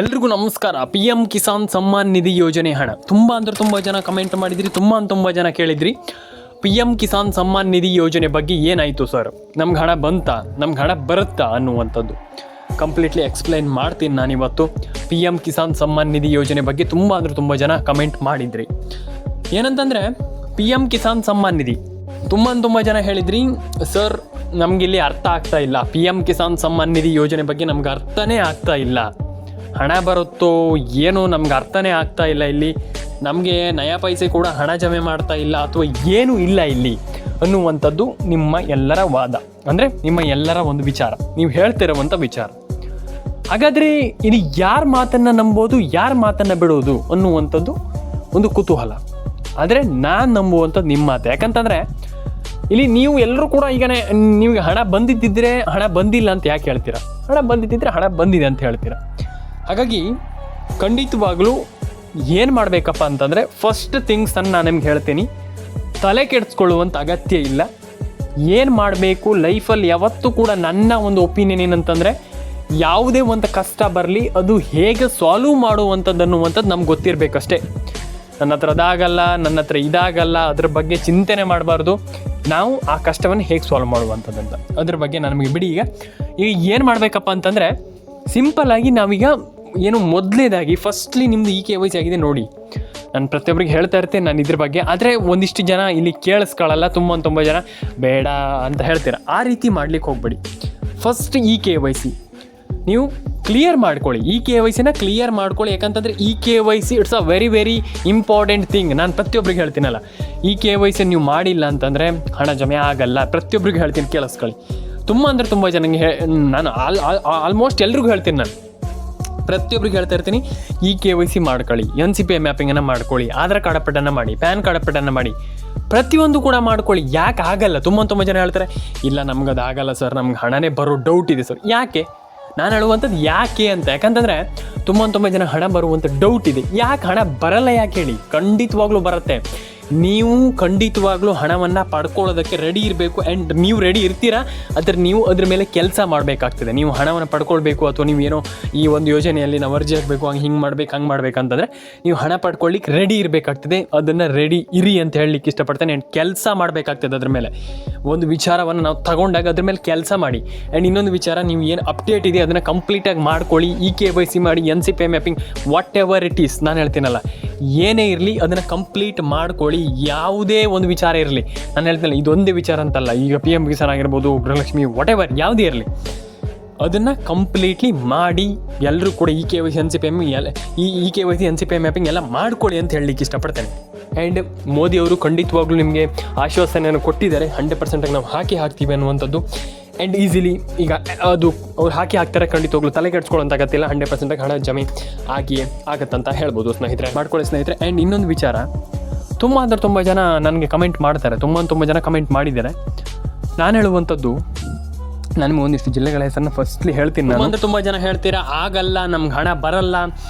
ಎಲ್ರಿಗೂ ನಮಸ್ಕಾರ. PM ಕಿಸಾನ್ ಸಮ್ಮಾನ್ ನಿಧಿ ಯೋಜನೆ ಹಣ ತುಂಬ ಜನ ಕಮೆಂಟ್ ಮಾಡಿದ್ರಿ, ತುಂಬ ಜನ ಕೇಳಿದ್ರಿ PM ಕಿಸಾನ್ ಸಮ್ಮಾನ್ ನಿಧಿ ಯೋಜನೆ ಬಗ್ಗೆ ಏನಾಯಿತು ಸರ್, ನಮ್ಗೆ ಹಣ ಬಂತಾ, ನಮ್ಗೆ ಹಣ ಬರುತ್ತಾ ಅನ್ನುವಂಥದ್ದು ಕಂಪ್ಲೀಟ್ಲಿ ಎಕ್ಸ್ಪ್ಲೈನ್ ಮಾಡ್ತೀನಿ ನಾನಿವತ್ತು. PM ಕಿಸಾನ್ ಸಮ್ಮಾನ್ ನಿಧಿ ಯೋಜನೆ ಬಗ್ಗೆ ತುಂಬ ಜನ ಕಮೆಂಟ್ ಮಾಡಿದ್ರಿ. ಏನಂತಂದರೆ PM ಕಿಸಾನ್ ಸಮ್ಮಾನ್ ನಿಧಿ ತುಂಬ ಜನ ಹೇಳಿದ್ರಿ ಸರ್ ನಮಗಿಲ್ಲಿ ಅರ್ಥ ಆಗ್ತಾ ಇಲ್ಲ, PM ಕಿಸಾನ್ ಸಮ್ಮಾನ್ ನಿಧಿ ಯೋಜನೆ ಬಗ್ಗೆ ನಮ್ಗೆ ಅರ್ಥನೇ ಆಗ್ತಾ ಇಲ್ಲ, ಹಣ ಬರುತ್ತೋ ಏನೋ ನಮ್ಗೆ ಅರ್ಥನೇ ಆಗ್ತಾ ಇಲ್ಲ, ಇಲ್ಲಿ ನಮಗೆ ನಯಾ ಪೈಸೆ ಕೂಡ ಹಣ ಜಮೆ ಮಾಡ್ತಾ ಇಲ್ಲ ಅಥವಾ ಏನೂ ಇಲ್ಲ ಇಲ್ಲಿ ಅನ್ನುವಂಥದ್ದು ನಿಮ್ಮ ಎಲ್ಲರ ವಾದ, ಅಂದರೆ ನಿಮ್ಮ ಎಲ್ಲರ ಒಂದು ವಿಚಾರ, ನೀವು ಹೇಳ್ತಿರುವಂಥ ವಿಚಾರ. ಹಾಗಾದರೆ ಇಲ್ಲಿ ಯಾರ ಮಾತನ್ನು ನಂಬೋದು, ಯಾರ ಮಾತನ್ನು ಬಿಡೋದು ಅನ್ನುವಂಥದ್ದು ಒಂದು ಕುತೂಹಲ. ಆದರೆ ನಾನು ನಂಬುವಂಥದ್ದು ನಿಮ್ಮ ಮಾತು. ಯಾಕಂತಂದರೆ ಇಲ್ಲಿ ನೀವು ಎಲ್ಲರೂ ಕೂಡ ಈಗ ನಿಮಗೆ ಹಣ ಬಂದಿದ್ದಿದ್ರೆ ಹಣ ಬಂದಿಲ್ಲ ಅಂತ ಯಾಕೆ ಹೇಳ್ತೀರಾ, ಹಣ ಬಂದಿದ್ದಿದ್ರೆ ಹಣ ಬಂದಿದೆ ಅಂತ ಹೇಳ್ತೀರಾ. ಹಾಗಾಗಿ ಖಂಡಿತವಾಗ್ಲೂ ಏನು ಮಾಡಬೇಕಪ್ಪ ಅಂತಂದರೆ ಫಸ್ಟ್ ಥಿಂಗ್ಸನ್ನು ನಾನು ನಿಮ್ಗೆ ಹೇಳ್ತೀನಿ, ತಲೆ ಕೆಡಿಸ್ಕೊಳ್ಳುವಂಥ ಅಗತ್ಯ ಇಲ್ಲ. ಏನು ಮಾಡಬೇಕು ಲೈಫಲ್ಲಿ ಯಾವತ್ತೂ ಕೂಡ ನನ್ನ ಒಂದು ಒಪಿನಿಯನ್ ಏನಂತಂದರೆ, ಯಾವುದೇ ಒಂದು ಕಷ್ಟ ಬರಲಿ ಅದು ಹೇಗೆ ಸಾಲ್ವ್ ಮಾಡುವಂಥದ್ದು ಅನ್ನುವಂಥದ್ದು ನಮ್ಗೆ ಗೊತ್ತಿರಬೇಕಷ್ಟೇ. ನನ್ನ ಹತ್ರ ಅದಾಗಲ್ಲ, ನನ್ನ ಹತ್ರ ಇದಾಗಲ್ಲ, ಅದ್ರ ಬಗ್ಗೆ ಚಿಂತನೆ ಮಾಡಬಾರ್ದು. ನಾವು ಆ ಕಷ್ಟವನ್ನು ಹೇಗೆ ಸಾಲ್ವ್ ಮಾಡುವಂಥದ್ದಂತ ಅದ್ರ ಬಗ್ಗೆ ನಮಗೆ ಬಿಡಿ. ಈಗ ಏನು ಮಾಡಬೇಕಪ್ಪ ಅಂತಂದರೆ ಸಿಂಪಲ್ಲಾಗಿ ನಾವೀಗ ಏನು ಮೊದಲನೇದಾಗಿ ಫಸ್ಟ್ಲಿ ನಿಮ್ಮದು KYC ಆಗಿದೆ ನೋಡಿ. ನಾನು ಪ್ರತಿಯೊಬ್ಬರಿಗೆ ಹೇಳ್ತಾ ಇರ್ತೇನೆ ನಾನು ಇದ್ರ ಬಗ್ಗೆ. ಆದರೆ ಒಂದಿಷ್ಟು ಜನ ಇಲ್ಲಿ ಕೇಳಿಸ್ಕೊಳ್ಳಲ್ಲ, ತುಂಬ ಜನ ಬೇಡ ಅಂತ ಹೇಳ್ತೀರ. ಆ ರೀತಿ ಮಾಡ್ಲಿಕ್ಕೆ ಹೋಗ್ಬೇಡಿ. ಫಸ್ಟ್ KYC ನೀವು ಕ್ಲಿಯರ್ ಮಾಡ್ಕೊಳ್ಳಿ, KYCನ ಕ್ಲಿಯರ್ ಮಾಡ್ಕೊಳ್ಳಿ. ಯಾಕಂತಂದರೆ KYC it's a very important thing. ನಾನು ಪ್ರತಿಯೊಬ್ಬರಿಗೆ ಹೇಳ್ತೀನಲ್ಲ, KYC ನೀವು ಮಾಡಿಲ್ಲ ಅಂತಂದರೆ ಹಣ ಜಮೆ ಆಗಲ್ಲ. ಪ್ರತಿಯೊಬ್ಬರಿಗೆ ಹೇಳ್ತೀನಿ, ಕೇಳಿಸ್ಕೊಳ್ಳಿ. ತುಂಬ ಜನಕ್ಕೆ ನಾನು ಆಲ್ಮೋಸ್ಟ್ ಎಲ್ರಿಗೂ ಹೇಳ್ತೀನಿ, ನಾನು ಪ್ರತಿಯೊಬ್ಬರಿಗೆ ಹೇಳ್ತಾ ಇರ್ತೀನಿ, KYC ಮಾಡ್ಕೊಳ್ಳಿ, NCPI ಮ್ಯಾಪಿಂಗನ್ನು ಮಾಡ್ಕೊಳ್ಳಿ, ಆಧಾರ್ ಕಾರ್ಡ್ ಅಪ್ಡೇಟನ್ನು ಮಾಡಿ, ಪ್ಯಾನ್ ಕಾರ್ಡ್ ಅಪ್ಡೇಟನ್ನು ಮಾಡಿ, ಪ್ರತಿಯೊಂದು ಕೂಡ ಮಾಡ್ಕೊಳ್ಳಿ. ಯಾಕೆ ಆಗಲ್ಲ? ತುಂಬ ಜನ ಹೇಳ್ತಾರೆ ಇಲ್ಲ ನಮ್ಗದು ಆಗಲ್ಲ ಸರ್, ನಮ್ಗೆ ಹಣನೇ ಬರೋ ಡೌಟ್ ಇದೆ ಸರ್. ಯಾಕೆ? ನಾನು ಹೇಳುವಂಥದ್ದು ಯಾಕೆ ಅಂತ. ಯಾಕಂತಂದರೆ ತುಂಬ ಜನ ಹಣ ಬರುವಂಥ ಡೌಟ್ ಇದೆ. ಯಾಕೆ ಹಣ ಬರಲ್ಲ ಯಾಕೆ ಹೇಳಿ? ಖಂಡಿತವಾಗ್ಲೂ ಬರುತ್ತೆ. ನೀವು ಖಂಡಿತವಾಗ್ಲೂ ಹಣವನ್ನು ಪಡ್ಕೊಳ್ಳೋದಕ್ಕೆ ರೆಡಿ ಇರಬೇಕು. ಆ್ಯಂಡ್ ನೀವು ರೆಡಿ ಇರ್ತೀರಾ, ನೀವು ಅದ್ರ ಮೇಲೆ ಕೆಲಸ ಮಾಡಬೇಕಾಗ್ತದೆ. ನೀವು ಹಣವನ್ನು ಪಡ್ಕೊಳ್ಬೇಕು ಅಥವಾ ನೀವು ಏನೋ ಈ ಒಂದು ಯೋಜನೆಯಲ್ಲಿ ನಾವು ಅರ್ಜಿ ಹಾಕಬೇಕು, ಹಿಂಗೆ ಮಾಡ್ಬೇಕು ಅಂತಂದರೆ ನೀವು ಹಣ ಪಡ್ಕೊಳ್ಳಿಕ್ಕೆ ರೆಡಿ ಇರಬೇಕಾಗ್ತದೆ. ಅದನ್ನು ರೆಡಿ ಇರಿ ಅಂತ ಹೇಳಲಿಕ್ಕೆ ಇಷ್ಟಪಡ್ತೇನೆ. ಆ್ಯಂಡ್ ಕೆಲಸ ಮಾಡಬೇಕಾಗ್ತದೆ ಅದ್ರ ಮೇಲೆ. ಒಂದು ವಿಚಾರವನ್ನು ನಾವು ತಗೊಂಡಾಗ ಅದ್ರ ಮೇಲೆ ಕೆಲಸ ಮಾಡಿ. ಆ್ಯಂಡ್ ಇನ್ನೊಂದು ವಿಚಾರ, ನೀವು ಏನು ಅಪ್ಡೇಟ್ ಇದೆ ಅದನ್ನು ಕಂಪ್ಲೀಟಾಗಿ ಮಾಡ್ಕೊಳ್ಳಿ. KYC ಮಾಡಿ, NCPI mapping, what ever it is, ನಾನು ಹೇಳ್ತೀನಲ್ಲ, ಏನೇ ಇರಲಿ ಅದನ್ನು ಕಂಪ್ಲೀಟ್ ಮಾಡ್ಕೊಳ್ಳಿ. ಯಾವುದೇ ಒಂದು ವಿಚಾರ ಇರಲಿ, ನಾನು ಹೇಳ್ತೀನಲ್ಲ ಇದೊಂದೇ ವಿಚಾರ ಅಂತಲ್ಲ, ಈಗ PM ಕಿಸಾನ್ ಆಗಿರ್ಬೋದು, ಗೃಹಲಕ್ಷ್ಮಿ, ವಾಟ್ ಎವರ್ ಯಾವುದೇ ಇರಲಿ ಅದನ್ನು ಕಂಪ್ಲೀಟ್ಲಿ ಮಾಡಿ. ಎಲ್ಲರೂ ಕೂಡ KYC NCPI ಮ್ಯಾಪಿಂಗ್ ಎಲ್ಲ ಮಾಡ್ಕೊಳ್ಳಿ ಅಂತ ಹೇಳಲಿಕ್ಕೆ ಇಷ್ಟಪಡ್ತೇನೆ. ಆ್ಯಂಡ್ ಮೋದಿ ಅವರು ಖಂಡಿತವಾಗ್ಲೂ ನಿಮಗೆ ಆಶ್ವಾಸನೆಯನ್ನು ಕೊಟ್ಟಿದ್ದಾರೆ, 100% ನಾವು ಹಾಕ್ತೀವಿ ಅನ್ನುವಂಥದ್ದು. ಆ್ಯಂಡ್ ಈಸಿಲಿ ಈಗ ಅದು ಅವ್ರು ಹಾಕ್ತಾರೆ, ಖಂಡಿತವಾಗ್ಲೂ ತಲೆ ಕೆಡಿಸ್ಕೊಳ್ಳೋಂತಾಗತ್ತಿಲ್ಲ. 100% ಹಣ ಜಮೆ ಆಗತ್ತಂತ ಹೇಳ್ಬೋದು ಸ್ನೇಹಿತರೆ. ಮಾಡ್ಕೊಳ್ಳಿ ಸ್ನೇಹಿತರೆ. ಆ್ಯಂಡ್ ಇನ್ನೊಂದು ವಿಚಾರ, ತುಂಬ ಜನ ನನಗೆ ಕಮೆಂಟ್ ಮಾಡ್ತಾರೆ, ತುಂಬ ಜನ ಕಮೆಂಟ್ ಮಾಡಿದ್ದಾರೆ. ನಾನು ಹೇಳುವಂಥದ್ದು, ನನಗೆ ಒಂದಿಷ್ಟು ಜಿಲ್ಲೆಗಳ ಹೆಸರನ್ನ ಫಸ್ಟ್ಲಿ ಹೇಳ್ತೀನಿ ನಾನು. ಅಂದರೆ ತುಂಬ ಜನ ಹೇಳ್ತೀರಾ ಆಗಲ್ಲ, ನಮ್ಗೆ ಹಣ ಬರಲ್ಲ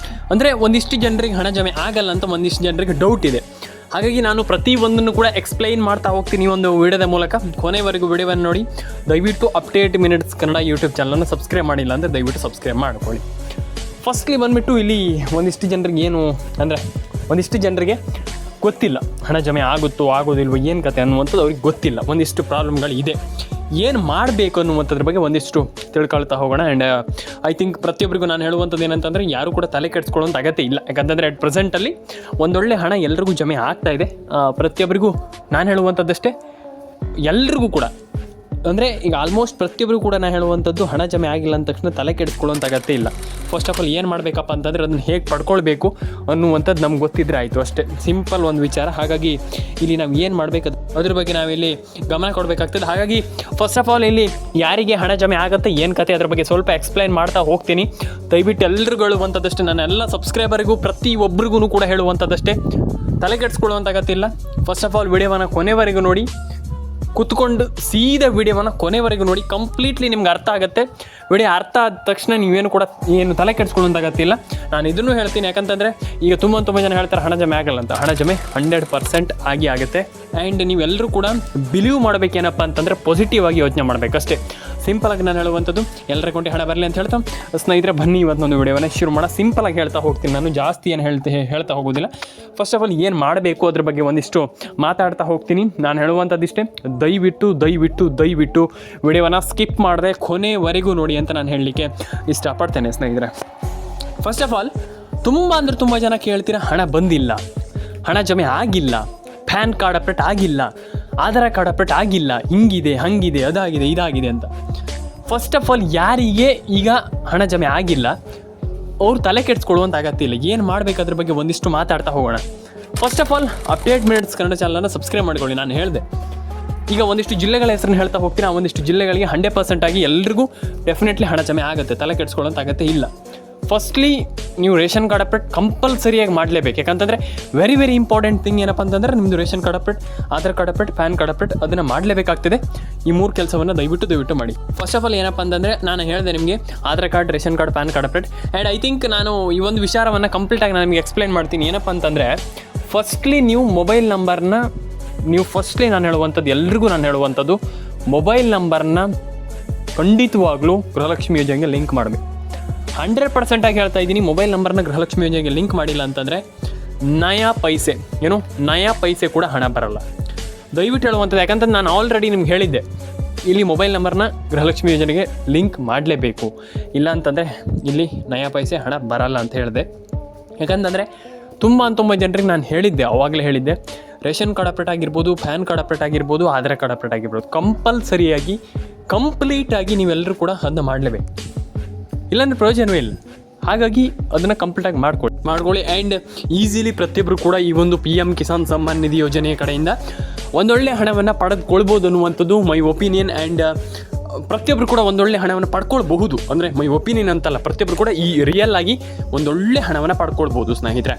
ಅಂದರೆ ಒಂದಿಷ್ಟು ಜನರಿಗೆ ಹಣ ಜಮೆ ಆಗಲ್ಲ ಅಂತ ಒಂದಿಷ್ಟು ಜನರಿಗೆ ಡೌಟ್ ಇದೆ. ಹಾಗಾಗಿ ನಾನು ಪ್ರತಿಯೊಂದನ್ನು ಕೂಡ ಎಕ್ಸ್ಪ್ಲೈನ್ ಮಾಡ್ತಾ ಹೋಗ್ತೀನಿ ಒಂದು ವಿಡಿಯೋದ ಮೂಲಕ. ಕೊನೆವರೆಗೂ ವಿಡಿಯೋವನ್ನು ನೋಡಿ. ದಯವಿಟ್ಟು ಅಪ್ಡೇಟ್ ಮಿನಿಟ್ಸ್ ಕನ್ನಡ ಯೂಟ್ಯೂಬ್ ಚಾನಲನ್ನು ಸಬ್ಸ್ಕ್ರೈಬ್ ಮಾಡಿಲ್ಲ ಅಂದರೆ ದಯವಿಟ್ಟು ಸಬ್ಸ್ಕ್ರೈಬ್ ಮಾಡ್ಕೊಳ್ಳಿ. ಫಸ್ಟ್ಲಿ ಬಂದುಬಿಟ್ಟು ಇಲ್ಲಿ ಒಂದಿಷ್ಟು ಜನರಿಗೆ ಏನು ಅಂದರೆ, ಒಂದಿಷ್ಟು ಜನರಿಗೆ ಗೊತ್ತಿಲ್ಲ ಹಣ ಜಮೆ ಆಗೋದಿಲ್ವೋ ಏನು ಕತೆ ಅನ್ನುವಂಥದ್ದು ಅವ್ರಿಗೆ ಗೊತ್ತಿಲ್ಲ. ಒಂದಿಷ್ಟು ಪ್ರಾಬ್ಲಮ್ಗಳು ಇದೆ. ಏನು ಮಾಡಬೇಕು ಅನ್ನುವಂಥದ್ರ ಬಗ್ಗೆ ಒಂದಿಷ್ಟು ತಿಳ್ಕೊಳ್ತಾ ಹೋಗೋಣ. ಆ್ಯಂಡ್ ಐ ಥಿಂಕ್ ಪ್ರತಿಯೊಬ್ಬರಿಗೂ ನಾನು ಹೇಳುವಂಥದ್ದು ಏನಂತಂದರೆ, ಯಾರು ಕೂಡ ತಲೆ ಕೆಡಿಸ್ಕೊಳ್ಳೋಂಥ ಅಗತ್ಯ ಇಲ್ಲ. ಯಾಕಂತಂದರೆ ಅಟ್ ಪ್ರೆಸೆಂಟಲ್ಲಿ ಒಂದೊಳ್ಳೆ ಹಣ ಎಲ್ರಿಗೂ ಜಮೆ ಆಗ್ತಾ ಇದೆ. ಪ್ರತಿಯೊಬ್ಬರಿಗೂ ನಾನು ಹೇಳುವಂಥದ್ದಷ್ಟೇ, ಎಲ್ರಿಗೂ ಕೂಡ ಅಂದರೆ ಈಗ ಆಲ್ಮೋಸ್ಟ್ ಪ್ರತಿಯೊಬ್ಬರು ಕೂಡ ನಾನು ಹೇಳುವಂಥದ್ದು, ಹಣ ಜಮೆ ಆಗಿಲ್ಲ ಅಂದ ತಕ್ಷಣ ತಲೆ ಕೆಡಿಸ್ಕೊಳ್ಳೋಂಥ ಅಗತ್ಯ ಇಲ್ಲ. ಫಸ್ಟ್ ಆಫ್ ಆಲ್ ಏನು ಮಾಡಬೇಕಪ್ಪ ಅಂತಂದರೆ ಅದನ್ನು ಹೇಗೆ ಪಡ್ಕೊಳ್ಬೇಕು ಅನ್ನುವಂಥದ್ದು ನಮ್ಗೆ ಗೊತ್ತಿದ್ರೆ ಆಯಿತು ಅಷ್ಟೇ. ಸಿಂಪಲ್ ಒಂದು ವಿಚಾರ. ಹಾಗಾಗಿ ಇಲ್ಲಿ ನಾವು ಏನು ಮಾಡಬೇಕು ಅದ್ರ ಬಗ್ಗೆ ನಾವಿಲ್ಲಿ ಗಮನ ಕೊಡಬೇಕಾಗ್ತದೆ. ಹಾಗಾಗಿ ಫಸ್ಟ್ ಆಫ್ ಆಲ್ ಇಲ್ಲಿ ಯಾರಿಗೆ ಹಣ ಜಮೆ ಆಗುತ್ತೆ, ಏನು ಕತೆ, ಅದ್ರ ಬಗ್ಗೆ ಸ್ವಲ್ಪ ಎಕ್ಸ್ಪ್ಲೈನ್ ಮಾಡ್ತಾ ಹೋಗ್ತೀನಿ. ದಯವಿಟ್ಟು ಎಲ್ರಿಗೂ ಹೇಳುವಂಥದ್ದಷ್ಟೇ, ನಾನು ಎಲ್ಲ ಸಬ್ಸ್ಕ್ರೈಬರಿಗೂ ಪ್ರತಿಯೊಬ್ಬರಿಗೂ ಕೂಡ ಹೇಳುವಂಥದ್ದಷ್ಟೇ, ತಲೆ ಕೆಡಿಸ್ಕೊಳ್ಳುವಂಥ ಅಗತ್ಯ ಇಲ್ಲ. ಫಸ್ಟ್ ಆಫ್ ಆಲ್ ವಿಡಿಯೋವನ್ನು ಕೊನೆವರೆಗೂ ನೋಡಿ, ಕುತ್ಕೊಂಡು ಸೀದಾ ವಿಡಿಯೋವನ್ನು ಕೊನೆವರೆಗೂ ನೋಡಿ. ಕಂಪ್ಲೀಟ್ಲಿ ನಿಮ್ಗೆ ಅರ್ಥ ಆಗುತ್ತೆ. ವಿಡಿಯೋ ಅರ್ಥ ಆದ ತಕ್ಷಣ ನೀವೇನು ಕೂಡ ಏನು ತಲೆ ಕೆಡಿಸ್ಕೊಳ್ಳೋಂತಾಗತ್ತಿಲ್ಲ. ನಾನು ಇದನ್ನು ಹೇಳ್ತೀನಿ, ಯಾಕಂತಂದರೆ ಈಗ ತುಂಬ ಜನ ಹೇಳ್ತಾರೆ ಹಣ ಜಮೆ ಆಗಲ್ಲ ಅಂತ. ಹಣ ಜಮೆ 100% ಆಗುತ್ತೆ. ಆ್ಯಂಡ್ ನೀವೆಲ್ಲರೂ ಕೂಡ ಬಿಲೀವ್ ಮಾಡಬೇಕೇನಪ್ಪ ಅಂತಂದರೆ ಪಾಸಿಟಿವ್ ಆಗಿ ಯೋಚನೆ ಮಾಡಬೇಕಷ್ಟೇ. ಸಿಂಪಲಾಗಿ ನಾನು ಹೇಳುವಂಥದ್ದು ಎಲ್ಲರ ಅಕೌಂಟಿಗೆ ಹಣ ಬರಲಿ ಅಂತ ಹೇಳ್ತಾ ಸ್ನೇಹಿತರೆ ಬನ್ನಿ ಇವತ್ತೊಂದು ವಿಡಿಯೋವನ್ನು ಶುರು ಮಾಡೋಣ. ಸಿಂಪಲಾಗಿ ಹೇಳ್ತಾ ಹೋಗ್ತೀನಿ, ನಾನು ಜಾಸ್ತಿ ಏನು ಹೇಳ್ತಾ ಹೋಗೋದಿಲ್ಲ. ಫಸ್ಟ್ ಆಫ್ ಆಲ್ ಏನು ಮಾಡಬೇಕು ಅದ್ರ ಬಗ್ಗೆ ಒಂದಿಷ್ಟು ಮಾತಾಡ್ತಾ ಹೋಗ್ತೀನಿ. ನಾನು ಹೇಳುವಂಥದ್ದಿಷ್ಟೇ, ದಯವಿಟ್ಟು ವಿಡಿಯೋವನ್ನು ಸ್ಕಿಪ್ ಮಾಡದೆ ಕೊನೆವರೆಗೂ ನೋಡಿ ಅಂತ ನಾನು ಹೇಳಲಿಕ್ಕೆ ಇಷ್ಟಪಡ್ತೇನೆ ಸ್ನೇಹಿತರೆ. ಫಸ್ಟ್ ಆಫ್ ಆಲ್ ತುಂಬ ಜನ ಕೇಳ್ತೀರಾ, ಹಣ ಬಂದಿಲ್ಲ, ಹಣ ಜಮೆ ಆಗಿಲ್ಲ, ಪ್ಯಾನ್ ಕಾರ್ಡ್ ಅಪ್ಡೇಟ್ ಆಗಿಲ್ಲ, ಆಧಾರ್ ಕಾರ್ಡ್ ಅಪ್ಡೇಟ್ ಆಗಿಲ್ಲ, ಹಿಂಗಿದೆ ಹಂಗಿದೆ ಅದಾಗಿದೆ ಇದಾಗಿದೆ ಅಂತ. ಫಸ್ಟ್ ಆಫ್ ಆಲ್ ಯಾರಿಗೆ ಈಗ ಹಣ ಜಮೆ ಆಗಿಲ್ಲ ಅವ್ರು ತಲೆ ಕೆಡಿಸ್ಕೊಳ್ಳುವಂಥ ಅಗತ್ಯ ಇಲ್ಲ. ಏನು ಮಾಡಬೇಕಾದ್ರ ಬಗ್ಗೆ ಒಂದಿಷ್ಟು ಮಾತಾಡ್ತಾ ಹೋಗೋಣ. First of all update minutes Kannada ಚಾನಲನ್ನು ಸಬ್ಸ್ಕ್ರೈಬ್ ಮಾಡ್ಕೊಳ್ಳಿ. ನಾನು ಹೇಳಿದೆ ಈಗ ಒಂದಿಷ್ಟು ಜಿಲ್ಲೆಗಳ ಹೆಸರನ್ನು ಹೇಳ್ತಾ ಹೋಗ್ತೀನಿ. ಆ ಒಂದಿಷ್ಟು ಜಿಲ್ಲೆಗಳಿಗೆ 100% ಆಗಿ ಎಲ್ರಿಗೂ ಡೆಫಿನೆಟ್ಲಿ ಹಣ ಜಮೆ ಆಗುತ್ತೆ, ತಲೆ ಕೆಡಿಸ್ಕೊಳ್ಳೋಂಥ ಅಗತ್ಯ ಇಲ್ಲ. ಫಸ್ಟ್ಲಿ ನೀವು ರೇಷನ್ ಕಾರ್ಡ್ ಅಪ್ಡೇಟ್ ಕಂಪಲ್ಸರಿಯಾಗಿ ಮಾಡಲೇಬೇಕು. ಯಾಕಂತಂದರೆ ವೆರಿ ಇಂಪಾರ್ಟೆಂಟ್ ಥಿಂಗ್ ಏನಪ್ಪ ಅಂತಂದರೆ ನಿಮ್ಮದು ration card update, Aadhaar card update, PAN card update ಅದನ್ನು ಮಾಡಲೇಬೇಕಾಗ್ತದೆ. ಈ 3 ಕೆಲಸವನ್ನು ದಯವಿಟ್ಟು ಮಾಡಿ. ಫಸ್ಟ್ ಆಫ್ ಆಲ್ ಏನಪ್ಪ ಅಂತಂದರೆ ನಾನು ಹೇಳಿದೆ ನಿಮಗೆ Aadhaar card, ration card, PAN card update. And I think ನಾನು ಈ ಒಂದು ವಿಚಾರವನ್ನು ಕಂಪ್ಲೀಟಾಗಿ ನಾನು ನಿಮಗೆ ಎಕ್ಸ್ಪ್ಲೈನ್ ಮಾಡ್ತೀನಿ. ಏನಪ್ಪ ಅಂತಂದರೆ ಫಸ್ಟ್ಲಿ ನೀವು ಮೊಬೈಲ್ ನಂಬರ್ನ ನಾನು ಹೇಳುವಂಥದ್ದು ಎಲ್ರಿಗೂ ನಾನು ಹೇಳುವಂಥದ್ದು ಮೊಬೈಲ್ ನಂಬರ್ನ ಖಂಡಿತವಾಗ್ಲೂ ಗೃಹಲಕ್ಷ್ಮಿ ಯೋಜನೆಗೆ ಲಿಂಕ್ ಮಾಡಬೇಕು. 100% ಆಗಿ ಹೇಳ್ತಾ ಇದ್ದೀನಿ. ಮೊಬೈಲ್ ನಂಬರ್ನ ಗೃಹಲಕ್ಷ್ಮಿ ಯೋಜನೆಗೆ ಲಿಂಕ್ ಮಾಡಿಲ್ಲ ಅಂತಂದರೆ ನಯಾ ಪೈಸೆ ಕೂಡ ಹಣ ಬರಲ್ಲ. ದಯವಿಟ್ಟು ಹೇಳುವಂಥದ್ದು, ಯಾಕಂತಂದ್ರೆ ನಾನು ಆಲ್ರೆಡಿ ನಿಮ್ಗೆ ಹೇಳಿದ್ದೆ, ಇಲ್ಲಿ ಮೊಬೈಲ್ ನಂಬರ್ನ ಗೃಹಲಕ್ಷ್ಮಿ ಯೋಜನೆಗೆ ಲಿಂಕ್ ಮಾಡಲೇಬೇಕು, ಇಲ್ಲ ಅಂತಂದರೆ ಇಲ್ಲಿ ನಯಾ ಪೈಸೆ ಹಣ ಬರಲ್ಲ ಅಂತ ಹೇಳಿದೆ. ಯಾಕಂತಂದರೆ ತುಂಬ ಜನರಿಗೆ ನಾನು ಹೇಳಿದ್ದೆ, ಆವಾಗಲೇ ಹೇಳಿದ್ದೆ, ರೇಷನ್ ಕಾರ್ಡ್ ಅಪ್ಡೇಟ್ ಆಗಿರ್ಬೋದು, ಪ್ಯಾನ್ ಕಾರ್ಡ್ ಅಪ್ಡೇಟ್ ಆಗಿರ್ಬೋದು, ಆಧಾರ್ ಕಾರ್ಡ್ ಅಪ್ಡೇಟ್ ಆಗಿರ್ಬೋದು, ಕಂಪಲ್ಸರಿಯಾಗಿ ಕಂಪ್ಲೀಟಾಗಿ ನೀವೆಲ್ಲರೂ ಕೂಡ ಅದನ್ನ ಮಾಡಲೇಬೇಕು, ಇಲ್ಲಾಂದರೆ ಪ್ರಯೋಜನವೇ ಇಲ್ಲ. ಹಾಗಾಗಿ ಅದನ್ನು ಕಂಪ್ಲೀಟಾಗಿ ಮಾಡ್ಕೊಳ್ಳಿ. ಆ್ಯಂಡ್ ಈಸಿಲಿ ಪ್ರತಿಯೊಬ್ಬರು ಕೂಡ ಈ ಒಂದು PM ಕಿಸಾನ್ ಸಮ್ಮಾನ್ ನಿಧಿ ಯೋಜನೆಯ ಕಡೆಯಿಂದ ಒಂದೊಳ್ಳೆ ಹಣವನ್ನು ಪಡೆದುಕೊಳ್ಬೋದು ಅನ್ನುವಂಥದ್ದು ಮೈ ಒಪಿನಿಯನ್. ಆ್ಯಂಡ್ ಪ್ರತಿಯೊಬ್ಬರು ಕೂಡ ಒಂದೊಳ್ಳೆ ಹಣವನ್ನು ಪಡ್ಕೊಳ್ಬಹುದು, ಅಂದರೆ ಮೈ ಒಪಿನಿಯನ್ ಅಂತಲ್ಲ, ಪ್ರತಿಯೊಬ್ಬರು ಕೂಡ ಈ ರಿಯಲ್ ಆಗಿ ಒಂದೊಳ್ಳೆ ಹಣವನ್ನು ಪಡ್ಕೊಳ್ಬೋದು ಸ್ನೇಹಿತರೆ.